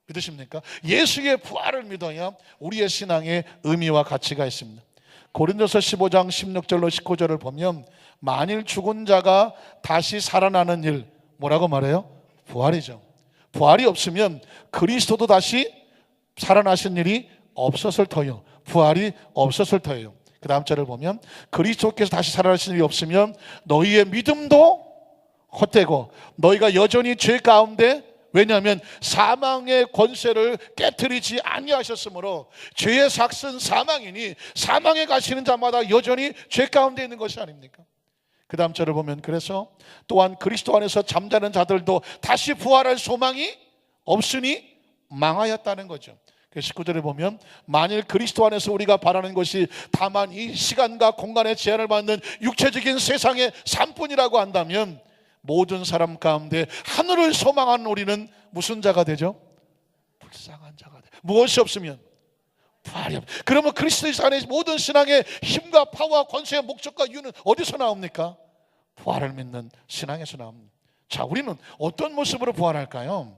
믿으십니까? 예수의 부활을 믿어야 우리의 신앙에 의미와 가치가 있습니다. 고린도서 15장 16절로 19절을 보면, 만일 죽은 자가 다시 살아나는 일, 뭐라고 말해요? 부활이죠. 부활이 없으면 그리스도도 다시 살아나신 일이 없었을 터요. 부활이 없었을 터예요. 그 다음 절을 보면, 그리스도께서 다시 살아나신 일이 없으면 너희의 믿음도 헛되고 너희가 여전히 죄 가운데, 왜냐하면 사망의 권세를 깨트리지 아니하셨으므로, 죄의 삭은 사망이니 사망에 가시는 자마다 여전히 죄 가운데 있는 것이 아닙니까? 그 다음 절을 보면, 그래서 또한 그리스도 안에서 잠자는 자들도 다시 부활할 소망이 없으니 망하였다는 거죠. 19절에 보면, 만일 그리스도 안에서 우리가 바라는 것이 다만 이 시간과 공간의 제한을 받는 육체적인 세상의 삶뿐이라고 한다면, 모든 사람 가운데 하늘을 소망하는 우리는 무슨 자가 되죠? 불쌍한 자가 돼. 무엇이 없으면? 부활이 없어요. 그러면 그리스도 안에 모든 신앙의 힘과 파워와 권세의 목적과 이유는 어디서 나옵니까? 부활을 믿는 신앙에서 나옵니다. 자, 우리는 어떤 모습으로 부활할까요?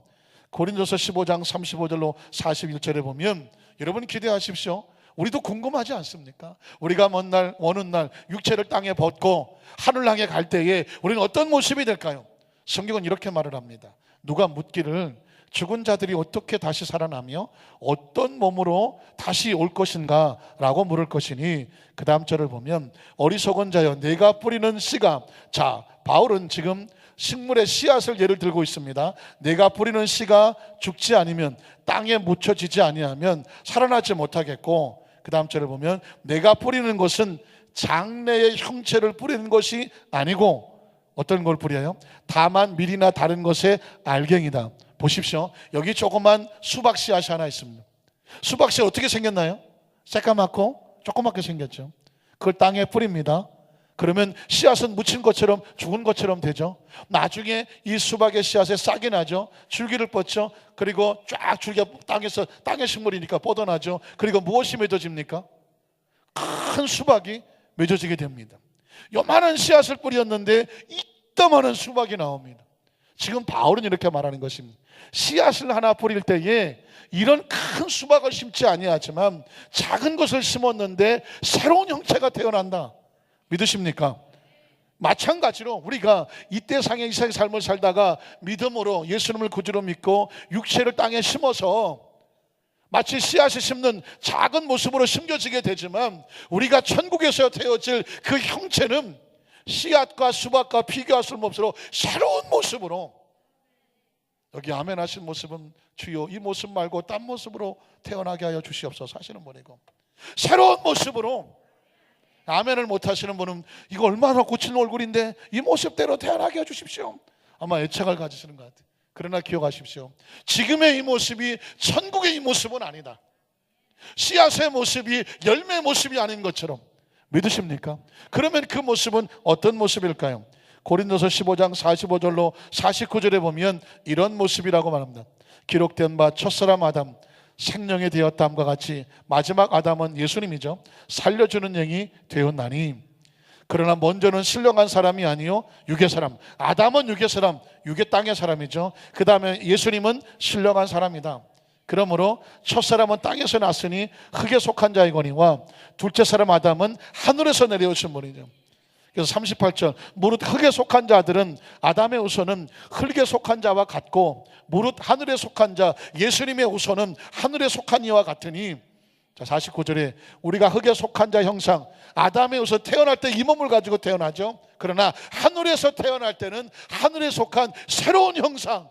고린도서 15장 35절로 41절에 보면 여러분 기대하십시오. 우리도 궁금하지 않습니까? 우리가 먼 날 어느 날 육체를 땅에 벗고 하늘 향해 갈 때에 우리는 어떤 모습이 될까요? 성경은 이렇게 말을 합니다. 누가 묻기를 죽은 자들이 어떻게 다시 살아나며 어떤 몸으로 다시 올 것인가 라고 물을 것이니, 그 다음 절을 보면 어리석은 자여 내가 뿌리는 씨가, 자, 바울은 지금 식물의 씨앗을 예를 들고 있습니다. 내가 뿌리는 씨가 죽지 않으면, 땅에 묻혀지지 아니하면 살아나지 못하겠고, 그 다음 절을 보면 내가 뿌리는 것은 장래의 형체를 뿌리는 것이 아니고 어떤 걸 뿌려요? 다만 밀이나 다른 것의 알갱이다. 보십시오. 여기 조그만 수박 씨앗이 하나 있습니다. 수박 씨앗 어떻게 생겼나요? 새까맣고 조그맣게 생겼죠. 그걸 땅에 뿌립니다. 그러면 씨앗은 묻힌 것처럼 죽은 것처럼 되죠. 나중에 이 수박의 씨앗에 싹이 나죠. 줄기를 뻗죠. 그리고 쫙 줄기가 땅에서, 땅의 식물이니까 뻗어나죠. 그리고 무엇이 맺어집니까? 큰 수박이 맺어지게 됩니다. 요만한 씨앗을 뿌렸는데 이따만한 수박이 나옵니다. 지금 바울은 이렇게 말하는 것입니다. 씨앗을 하나 뿌릴 때에 이런 큰 수박을 심지 아니하지만 작은 것을 심었는데 새로운 형체가 태어난다. 믿으십니까? 마찬가지로 우리가 이때 상의 이상의 삶을 살다가 믿음으로 예수님을 구주로 믿고 육체를 땅에 심어서 마치 씨앗이 심는 작은 모습으로 심겨지게 되지만, 우리가 천국에서 되어질 그 형체는 씨앗과 수박과 비교할 수 없는 모습으로 새로운 모습으로, 여기 아멘 하신 모습은 주여 이 모습 말고 딴 모습으로 태어나게 하여 주시옵소서 하시는 분이고, 새로운 모습으로, 아멘을 못 하시는 분은 이거 얼마나 고친 얼굴인데 이 모습대로 태어나게 해 주십시오, 아마 애착을 가지시는 것 같아요. 그러나 기억하십시오. 지금의 이 모습이 천국의 이 모습은 아니다. 씨앗의 모습이 열매의 모습이 아닌 것처럼. 믿으십니까? 그러면 그 모습은 어떤 모습일까요? 고린도서 15장 45절로 49절에 보면 이런 모습이라고 말합니다. 기록된 바 첫사람 아담 생령이 되었다함과 같이 마지막 아담은 예수님이죠. 살려주는 영이 되었나니, 그러나 먼저는 신령한 사람이 아니요 육의 사람. 아담은 육의 사람, 육의 땅의 사람이죠. 그 다음에 예수님은 신령한 사람이다. 그러므로 첫사람은 땅에서 났으니 흙에 속한 자이거니와 둘째 사람 아담은 하늘에서 내려오신 분이죠. 그래서 38절, 무릇 흙에 속한 자들은 아담의 후손은 흙에 속한 자와 같고 무릇 하늘에 속한 자 예수님의 후손은 하늘에 속한 이와 같으니, 자 49절에 우리가 흙에 속한 자 형상, 아담의 후손 태어날 때 이 몸을 가지고 태어나죠. 그러나 하늘에서 태어날 때는 하늘에 속한 새로운 형상,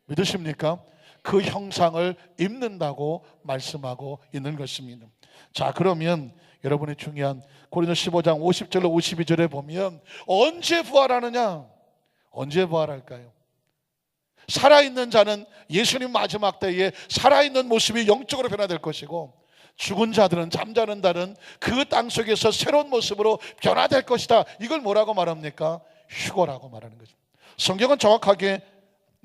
믿으십니까? 그 형상을 입는다고 말씀하고 있는 것입니다. 자, 그러면 여러분이 중요한 고린도서 15장 50절로 52절에 보면 언제 부활하느냐? 언제 부활할까요? 살아있는 자는 예수님 마지막 때에 살아있는 모습이 영적으로 변화될 것이고, 죽은 자들은, 잠자는 자는 그 땅 속에서 새로운 모습으로 변화될 것이다. 이걸 뭐라고 말합니까? 휴거라고 말하는 거죠. 성경은 정확하게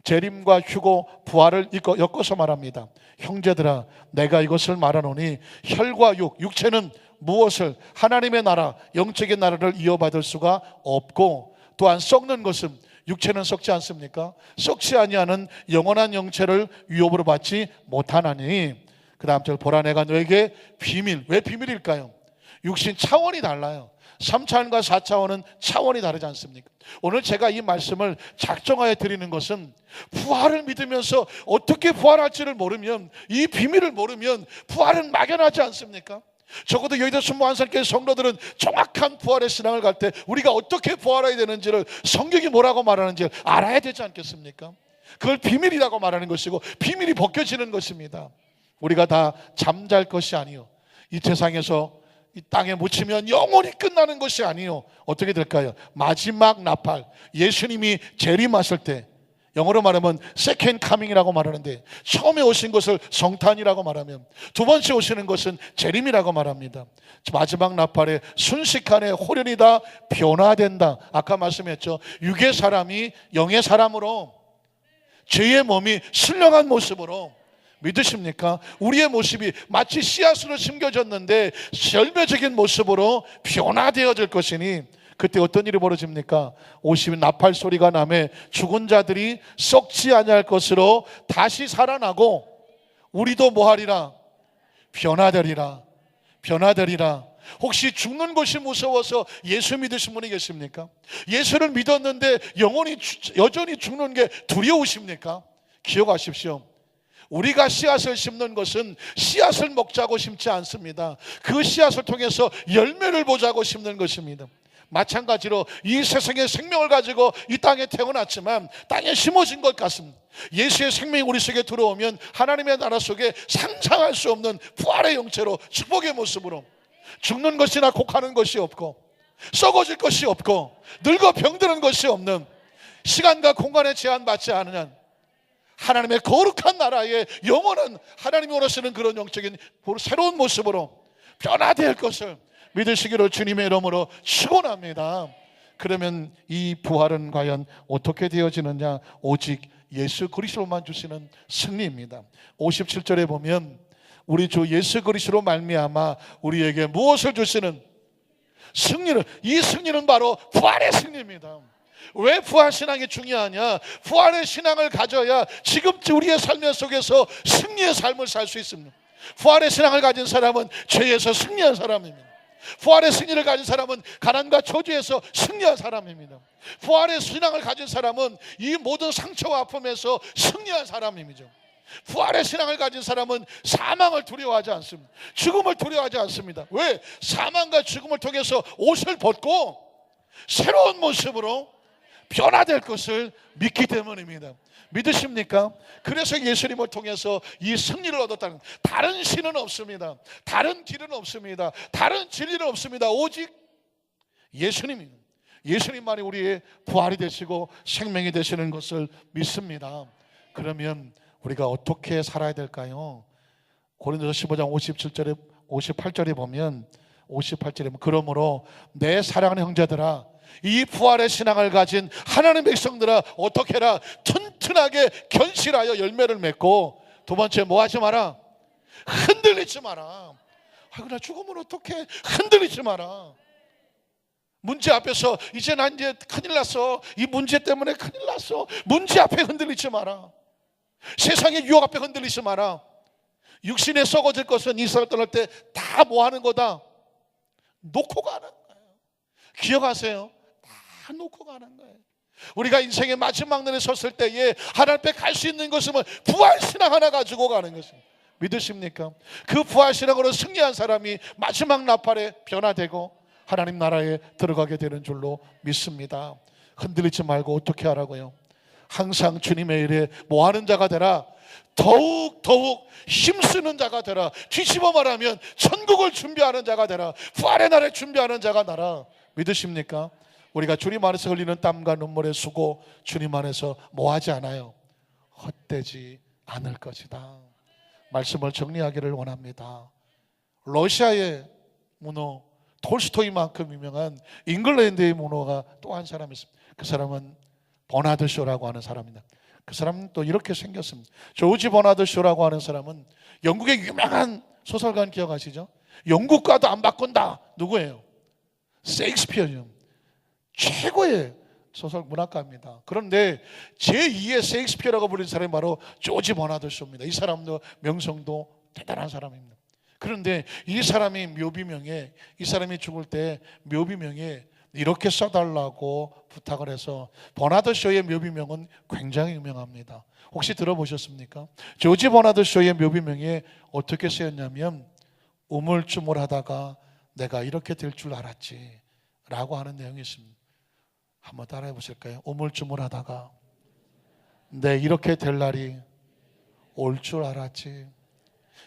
재림과 휴거, 부활을 엮어서 말합니다. 형제들아, 내가 이것을 말하노니 혈과 육체는 무엇을 하나님의 나라, 영적인 나라를 이어받을 수가 없고, 또한 썩는 것은, 육체는 썩지 않습니까? 썩지 아니하는 영원한 영체를 위협으로 받지 못하나니. 그 다음 절 보라, 내가 너에게 비밀. 왜 비밀일까요? 육신 차원이 달라요. 3차원과 4차원은 차원이 다르지 않습니까? 오늘 제가 이 말씀을 작정하여 드리는 것은 부활을 믿으면서 어떻게 부활할지를 모르면, 이 비밀을 모르면 부활은 막연하지 않습니까? 적어도 여의도 순무한산교회 성도들은 정확한 부활의 신앙을 갈 때 우리가 어떻게 부활해야 되는지를, 성경이 뭐라고 말하는지를 알아야 되지 않겠습니까? 그걸 비밀이라고 말하는 것이고 비밀이 벗겨지는 것입니다. 우리가 다 잠잘 것이 아니요, 이 세상에서 이 땅에 묻히면 영원히 끝나는 것이 아니요, 어떻게 될까요? 마지막 나팔, 예수님이 재림하실 때, 영어로 말하면 second coming이라고 말하는데, 처음에 오신 것을 성탄이라고 말하면 두 번째 오시는 것은 재림이라고 말합니다. 마지막 나팔에 순식간에 홀연이 다 변화된다. 아까 말씀했죠. 육의 사람이 영의 사람으로, 죄의 몸이 신령한 모습으로, 믿으십니까? 우리의 모습이 마치 씨앗으로 심겨졌는데 열매적인 모습으로 변화되어질 것이니 그때 어떤 일이 벌어집니까? 50인 나팔 소리가 나매 죽은 자들이 썩지 아니할 것으로 다시 살아나고 우리도 뭐하리라? 변화되리라. 변화되리라. 혹시 죽는 것이 무서워서 예수 믿으신 분이 계십니까? 예수를 믿었는데 여전히 죽는 게 두려우십니까? 기억하십시오. 우리가 씨앗을 심는 것은 씨앗을 먹자고 심지 않습니다. 그 씨앗을 통해서 열매를 보자고 심는 것입니다. 마찬가지로 이 세상의 생명을 가지고 이 땅에 태어났지만 땅에 심어진 것 같습니다. 예수의 생명이 우리 속에 들어오면 하나님의 나라 속에 상상할 수 없는 부활의 형체로 축복의 모습으로 죽는 것이나 곡하는 것이 없고 썩어질 것이 없고 늙어 병드는 것이 없는 시간과 공간에 제한받지 않는 하나님의 거룩한 나라의 영원한 하나님이 원하시는 그런 영적인 새로운 모습으로 변화될 것을 믿으시기를 주님의 이름으로 축원합니다. 그러면 이 부활은 과연 어떻게 되어지느냐? 오직 예수 그리스도만 주시는 승리입니다. 57절에 보면 우리 주 예수 그리스도로 말미암아 우리에게 무엇을 주시는 승리를, 이 승리는 바로 부활의 승리입니다. 왜 부활 신앙이 중요하냐? 부활의 신앙을 가져야 지금 우리의 삶 속에서 승리의 삶을 살 수 있습니다. 부활의 신앙을 가진 사람은 죄에서 승리한 사람입니다. 부활의 승리를 가진 사람은 가난과 저주에서 승리한 사람입니다. 부활의 신앙을 가진 사람은 이 모든 상처와 아픔에서 승리한 사람입니다. 부활의 신앙을 가진 사람은 사망을 두려워하지 않습니다. 죽음을 두려워하지 않습니다. 왜? 사망과 죽음을 통해서 옷을 벗고 새로운 모습으로 변화될 것을 믿기 때문입니다. 믿으십니까? 그래서 예수님을 통해서 이 승리를 얻었다는, 다른 신은 없습니다. 다른 길은 없습니다. 다른 진리는 없습니다. 오직 예수님입니다. 예수님만이 우리의 부활이 되시고 생명이 되시는 것을 믿습니다. 그러면 우리가 어떻게 살아야 될까요? 고린도서 15장 57절에 58절에 보면 58절에 그러므로 내 사랑하는 형제들아 이 부활의 신앙을 가진 하나님의 백성들아 어떻게 해라? 튼튼하게 견실하여 열매를 맺고, 두 번째 뭐 하지 마라? 흔들리지 마라. 나 죽으면 어떡해? 흔들리지 마라. 문제 앞에서 이제 난 이제 큰일 났어, 이 문제 때문에 큰일 났어, 문제 앞에 흔들리지 마라. 세상의 유혹 앞에 흔들리지 마라. 육신에 썩어질 것은 이 세상을 떠날 때 다 뭐 하는 거다? 놓고 가는 거예요. 기억하세요. 다 놓고 가는 거예요. 우리가 인생의 마지막 날에 섰을 때에 하나님 앞에 갈 수 있는 것은 부활신앙 하나 가지고 가는 것입니다. 믿으십니까? 그 부활신앙으로 승리한 사람이 마지막 나팔에 변화되고 하나님 나라에 들어가게 되는 줄로 믿습니다. 흔들리지 말고 어떻게 하라고요? 항상 주님의 일에 뭐하는 자가 되라? 더욱 힘쓰는 자가 되라. 뒤집어 말하면 천국을 준비하는 자가 되라. 부활의 날에 준비하는 자가 되라. 믿으십니까? 우리가 주님 안에서 흘리는 땀과 눈물의 수고, 주님 안에서 뭐하지 않아요? 헛되지 않을 것이다. 말씀을 정리하기를 원합니다. 러시아의 문호 톨스토이만큼 유명한 잉글랜드의 문호가 또 한 사람이 있습니다. 그 사람은 버나드 쇼라고 하는 사람입니다. 그 사람은 또 이렇게 생겼습니다. 조지 버나드 쇼라고 하는 사람은 영국의 유명한 소설가 기억하시죠? 영국과도 안 바꾼다. 누구예요? 셰익스피어죠. 최고의 소설 문학가입니다. 그런데 제2의 셰익스피어라고 불리는 사람이 바로 조지 버나드 쇼입니다. 이 사람도 명성도 대단한 사람입니다. 그런데 이 사람이 묘비명에, 이 사람이 죽을 때 묘비명에 이렇게 써달라고 부탁을 해서, 버나드 쇼의 묘비명은 굉장히 유명합니다. 혹시 들어보셨습니까? 조지 버나드 쇼의 묘비명에 어떻게 쓰였냐면, 우물쭈물하다가 내가 이렇게 될 줄 알았지 라고 하는 내용이 있습니다. 한번 따라해 보실까요? 우물쭈물하다가 내 이렇게 될 날이 올 줄 알았지.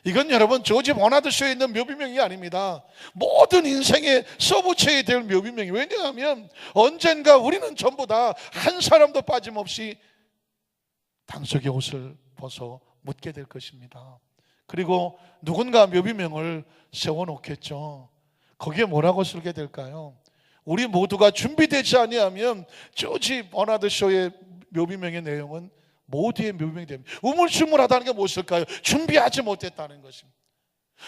이건 여러분 조지 버나드 쇼에 있는 묘비명이 아닙니다. 모든 인생에 써붙여야 될 묘비명이. 왜냐하면 언젠가 우리는 전부 다 한 사람도 빠짐없이 당석의 옷을 벗어 묻게 될 것입니다. 그리고 누군가 묘비명을 세워놓겠죠. 거기에 뭐라고 쓰게 될까요? 우리 모두가 준비되지 아니하면 조지 버나드 쇼의 묘비명의 내용은 모두의 묘병이 됩니다. 우물쭈물하다는 게 무엇일까요? 준비하지 못했다는 것입니다.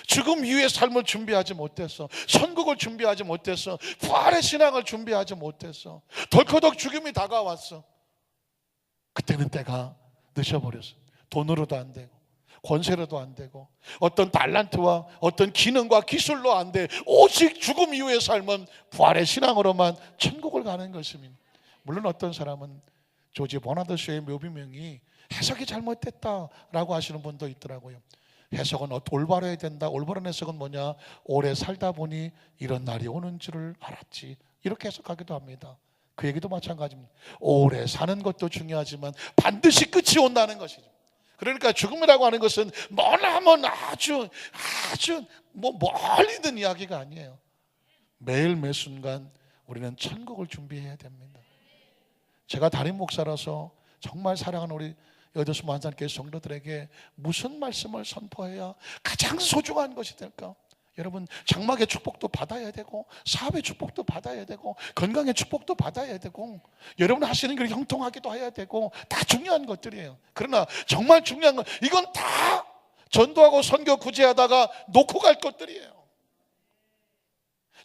죽음 이후의 삶을 준비하지 못했어. 천국을 준비하지 못했어. 부활의 신앙을 준비하지 못했어. 덜커덕 죽음이 다가왔어. 그때는 때가 늦어버렸어. 돈으로도 안 되고 권세로도 안 되고 어떤 달란트와 어떤 기능과 기술로 안 돼. 오직 죽음 이후의 삶은 부활의 신앙으로만 천국을 가는 것입니다. 물론 어떤 사람은 조지 버나드쇼의 묘비명이 해석이 잘못됐다라고 하시는 분도 있더라고요. 해석은 올바르야 된다. 올바른 해석은 뭐냐? 오래 살다 보니 이런 날이 오는 줄을 알았지. 이렇게 해석하기도 합니다. 그 얘기도 마찬가지입니다. 오래 사는 것도 중요하지만 반드시 끝이 온다는 것이죠. 그러니까 죽음이라고 하는 것은 머나먼 아주 멀리 있는 이야기가 아니에요. 매일 매 순간 우리는 천국을 준비해야 됩니다. 제가 담임 목사라서 정말 사랑하는 우리 여도수 만산교회 성도들에게 무슨 말씀을 선포해야 가장 소중한 것이 될까? 여러분, 장막의 축복도 받아야 되고 사업의 축복도 받아야 되고 건강의 축복도 받아야 되고 여러분 하시는 걸 형통하기도 해야 되고 다 중요한 것들이에요. 그러나 정말 중요한 건 이건 다 전도하고 선교 구제하다가 놓고 갈 것들이에요.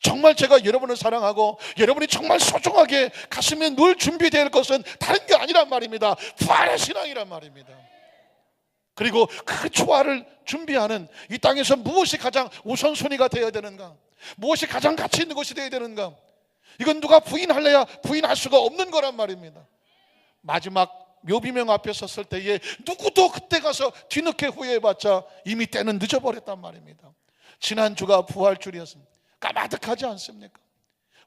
정말 제가 여러분을 사랑하고 여러분이 정말 소중하게 가슴에 늘 준비되어 일 것은 다른 게 아니란 말입니다. 부활의 신앙이란 말입니다. 그리고 그 초화를 준비하는 이 땅에서 무엇이 가장 우선순위가 되어야 되는가? 무엇이 가장 가치 있는 것이 되어야 되는가? 이건 누가 부인할래야 부인할 수가 없는 거란 말입니다. 마지막 묘비명 앞에 섰을 때에 누구도 그때 가서 뒤늦게 후회해봤자 이미 때는 늦어버렸단 말입니다. 지난주가 부활주일이었습니다. 까마득하지 않습니까?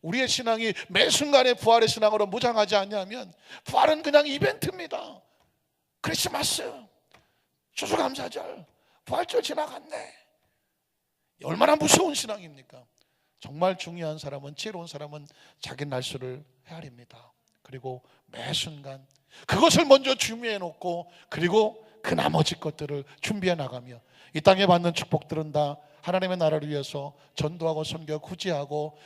우리의 신앙이 매 순간에 부활의 신앙으로 무장하지 않냐면 부활은 그냥 이벤트입니다. 크리스마스, 추수감사절, 부활절 지나갔네. 얼마나 무서운 신앙입니까? 정말 중요한 사람은, 지혜로운 사람은 자기 날수를 헤아립니다. 그리고 매 순간 그것을 먼저 준비해 놓고 그리고 그 나머지 것들을 준비해 나가며 이 땅에 받는 축복들은 다 하나님의 나라를 위해서 전도하고 선교 구제하고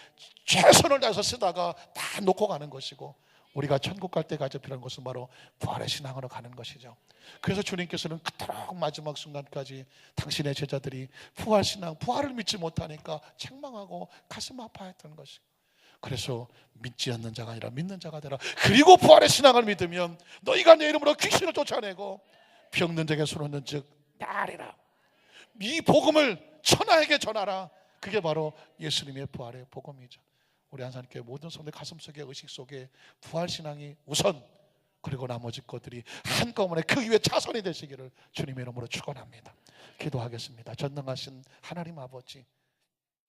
최선을 다해서 쓰다가 다 놓고 가는 것이고 우리가 천국 갈 때 가져 필요한 것은 바로 부활의 신앙으로 가는 것이죠. 그래서 주님께서는 그토록 마지막 순간까지 당신의 제자들이 부활 신앙, 부활을 믿지 못하니까 책망하고 가슴 아파했던 것이고 그래서 믿지 않는 자가 아니라 믿는 자가 되라. 그리고 부활의 신앙을 믿으면 너희가 내 이름으로 귀신을 쫓아내고 병든 자에게 손 얹는 즉 나으리라. 이 복음을 천하에게 전하라. 그게 바로 예수님의 부활의 복음이죠. 우리 한산교회 모든 성도의 가슴속에 의식 속에 부활신앙이 우선 그리고 나머지 것들이 한꺼번에 그 위에 차선이 되시기를 주님의 이름으로 축원합니다. 기도하겠습니다. 전능하신 하나님 아버지,